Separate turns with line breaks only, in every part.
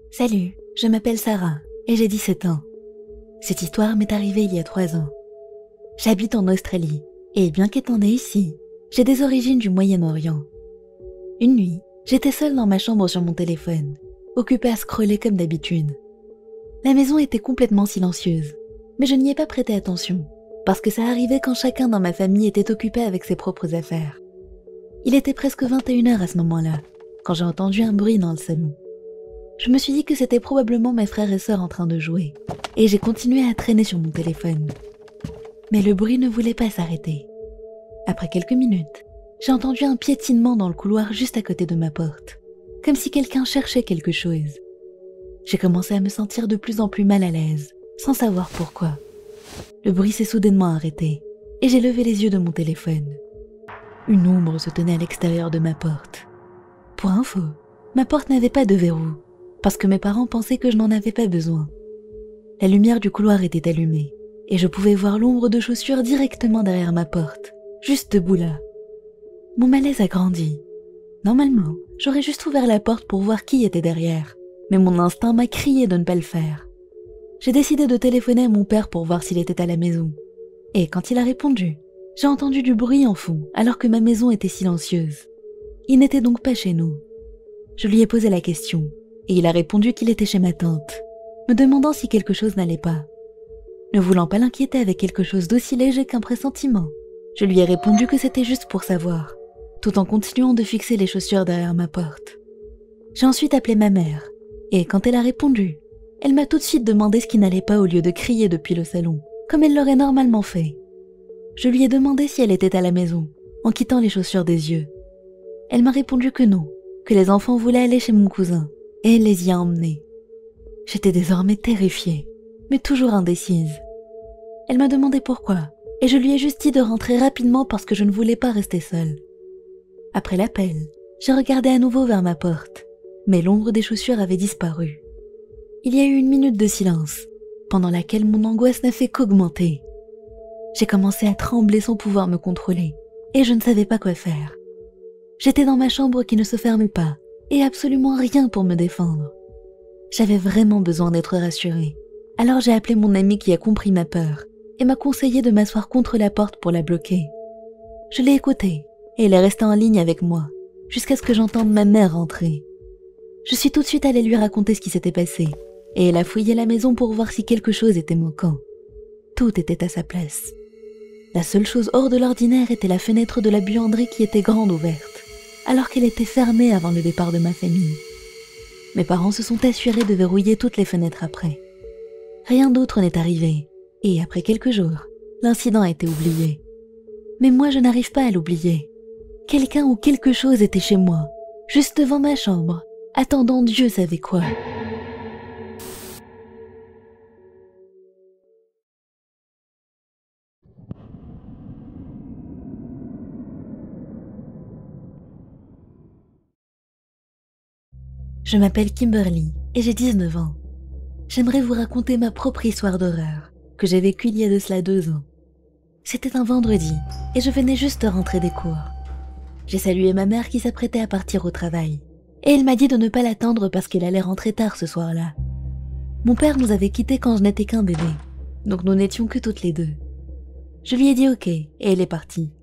Salut, je m'appelle Sarah et j'ai 17 ans. Cette histoire m'est arrivée il y a 3 ans. J'habite en Australie et bien qu'étant née ici, j'ai des origines du Moyen-Orient. Une nuit, j'étais seule dans ma chambre sur mon téléphone, occupée à scroller comme d'habitude. La maison était complètement silencieuse, mais je n'y ai pas prêté attention, parce que ça arrivait quand chacun dans ma famille était occupé avec ses propres affaires. Il était presque 21h à ce moment-là, quand j'ai entendu un bruit dans le salon. Je me suis dit que c'était probablement mes frères et sœurs en train de jouer, et j'ai continué à traîner sur mon téléphone. Mais le bruit ne voulait pas s'arrêter. Après quelques minutes, j'ai entendu un piétinement dans le couloir juste à côté de ma porte, comme si quelqu'un cherchait quelque chose. J'ai commencé à me sentir de plus en plus mal à l'aise, sans savoir pourquoi. Le bruit s'est soudainement arrêté, et j'ai levé les yeux de mon téléphone. Une ombre se tenait à l'extérieur de ma porte. Pour info, ma porte n'avait pas de verrou, parce que mes parents pensaient que je n'en avais pas besoin. La lumière du couloir était allumée, et je pouvais voir l'ombre de chaussures directement derrière ma porte, juste debout là. Mon malaise a grandi. Normalement, j'aurais juste ouvert la porte pour voir qui était derrière, mais mon instinct m'a crié de ne pas le faire. J'ai décidé de téléphoner à mon père pour voir s'il était à la maison. Et quand il a répondu, j'ai entendu du bruit en fond alors que ma maison était silencieuse. Il n'était donc pas chez nous. Je lui ai posé la question, et il a répondu qu'il était chez ma tante, me demandant si quelque chose n'allait pas. Ne voulant pas l'inquiéter avec quelque chose d'aussi léger qu'un pressentiment, je lui ai répondu que c'était juste pour savoir, tout en continuant de fixer les chaussures derrière ma porte. J'ai ensuite appelé ma mère, et quand elle a répondu, elle m'a tout de suite demandé ce qui n'allait pas au lieu de crier depuis le salon, comme elle l'aurait normalement fait. Je lui ai demandé si elle était à la maison, en quittant les chaussures des yeux. Elle m'a répondu que non, que les enfants voulaient aller chez mon cousin, et elle les y a emmenés. J'étais désormais terrifiée, mais toujours indécise. Elle m'a demandé pourquoi, et je lui ai juste dit de rentrer rapidement parce que je ne voulais pas rester seule. Après l'appel, j'ai regardé à nouveau vers ma porte, mais l'ombre des chaussures avait disparu. Il y a eu une minute de silence, pendant laquelle mon angoisse n'a fait qu'augmenter. J'ai commencé à trembler sans pouvoir me contrôler, et je ne savais pas quoi faire. J'étais dans ma chambre qui ne se fermait pas, et absolument rien pour me défendre. J'avais vraiment besoin d'être rassurée, alors j'ai appelé mon amie qui a compris ma peur, et m'a conseillé de m'asseoir contre la porte pour la bloquer. Je l'ai écoutée, et elle est restée en ligne avec moi, jusqu'à ce que j'entende ma mère rentrer. Je suis tout de suite allée lui raconter ce qui s'était passé, et elle a fouillé la maison pour voir si quelque chose était manquant. Tout était à sa place. La seule chose hors de l'ordinaire était la fenêtre de la buanderie qui était grande ouverte, alors qu'elle était fermée avant le départ de ma famille. Mes parents se sont assurés de verrouiller toutes les fenêtres après. Rien d'autre n'est arrivé, et après quelques jours, l'incident a été oublié. Mais moi je n'arrive pas à l'oublier. Quelqu'un ou quelque chose était chez moi, juste devant ma chambre, attendant Dieu savait quoi. Je m'appelle Kimberly et j'ai 19 ans. J'aimerais vous raconter ma propre histoire d'horreur, que j'ai vécue il y a de cela 2 ans. C'était un vendredi et je venais juste de rentrer des cours. J'ai salué ma mère qui s'apprêtait à partir au travail, et elle m'a dit de ne pas l'attendre parce qu'elle allait rentrer tard ce soir-là. Mon père nous avait quittés quand je n'étais qu'un bébé, donc nous n'étions que toutes les deux. Je lui ai dit ok, et elle est partie.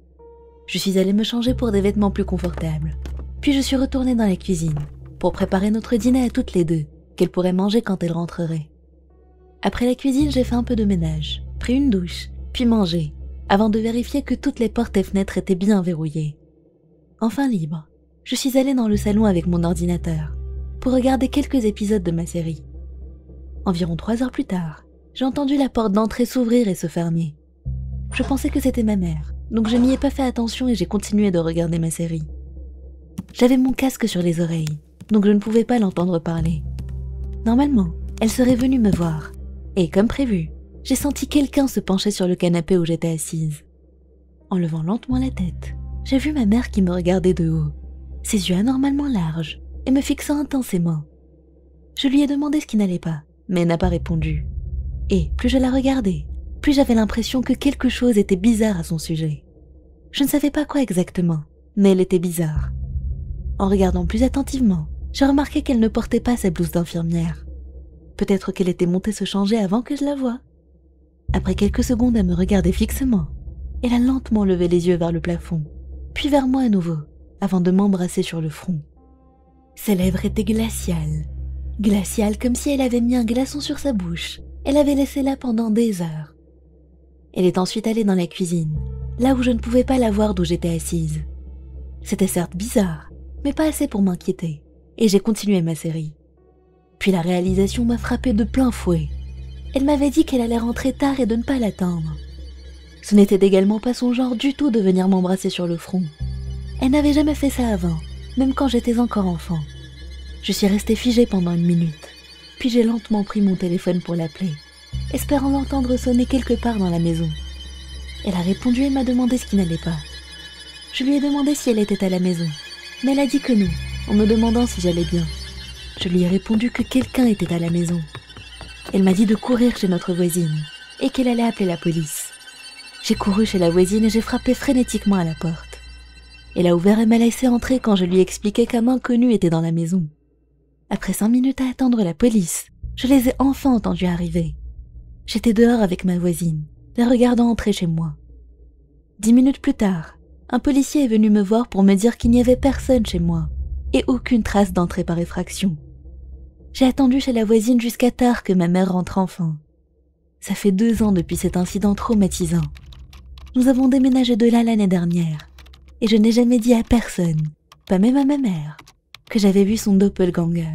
Je suis allée me changer pour des vêtements plus confortables, puis je suis retournée dans la cuisine, pour préparer notre dîner à toutes les deux, qu'elle pourrait manger quand elle rentrerait. Après la cuisine, j'ai fait un peu de ménage, pris une douche, puis mangé, avant de vérifier que toutes les portes et fenêtres étaient bien verrouillées. Enfin libre, je suis allée dans le salon avec mon ordinateur, pour regarder quelques épisodes de ma série. Environ 3 heures plus tard, j'ai entendu la porte d'entrée s'ouvrir et se fermer. Je pensais que c'était ma mère, donc je n'y ai pas fait attention et j'ai continué de regarder ma série. J'avais mon casque sur les oreilles, donc je ne pouvais pas l'entendre parler. Normalement, elle serait venue me voir, et comme prévu, j'ai senti quelqu'un se pencher sur le canapé où j'étais assise. En levant lentement la tête, j'ai vu ma mère qui me regardait de haut, ses yeux anormalement larges, et me fixant intensément. Je lui ai demandé ce qui n'allait pas, mais elle n'a pas répondu. Et plus je la regardais, plus j'avais l'impression que quelque chose était bizarre à son sujet. Je ne savais pas quoi exactement, mais elle était bizarre. En regardant plus attentivement, J'ai remarqué qu'elle ne portait pas sa blouse d'infirmière. Peut-être qu'elle était montée se changer avant que je la voie. Après quelques secondes, elle me regardait fixement. Elle a lentement levé les yeux vers le plafond, puis vers moi à nouveau, avant de m'embrasser sur le front. Ses lèvres étaient glaciales. Glaciales comme si elle avait mis un glaçon sur sa bouche. Elle avait laissé là pendant des heures. Elle est ensuite allée dans la cuisine, là où je ne pouvais pas la voir d'où j'étais assise. C'était certes bizarre, mais pas assez pour m'inquiéter, et j'ai continué ma série. Puis la réalisation m'a frappée de plein fouet. Elle m'avait dit qu'elle allait rentrer tard et de ne pas l'attendre. Ce n'était également pas son genre du tout de venir m'embrasser sur le front. Elle n'avait jamais fait ça avant, même quand j'étais encore enfant. Je suis restée figée pendant 1 minute, puis j'ai lentement pris mon téléphone pour l'appeler, espérant l'entendre sonner quelque part dans la maison. Elle a répondu et m'a demandé ce qui n'allait pas. Je lui ai demandé si elle était à la maison, mais elle a dit que non, en me demandant si j'allais bien. Je lui ai répondu que quelqu'un était à la maison. Elle m'a dit de courir chez notre voisine et qu'elle allait appeler la police. J'ai couru chez la voisine et j'ai frappé frénétiquement à la porte. Elle a ouvert et m'a laissé entrer quand je lui ai expliqué qu'un inconnu était dans la maison. Après 5 minutes à attendre la police, je les ai enfin entendus arriver. J'étais dehors avec ma voisine, la regardant entrer chez moi. 10 minutes plus tard, un policier est venu me voir pour me dire qu'il n'y avait personne chez moi et aucune trace d'entrée par effraction. J'ai attendu chez la voisine jusqu'à tard que ma mère rentre enfin. Ça fait 2 ans depuis cet incident traumatisant. Nous avons déménagé de là l'année dernière et je n'ai jamais dit à personne, pas même à ma mère, que j'avais vu son doppelganger.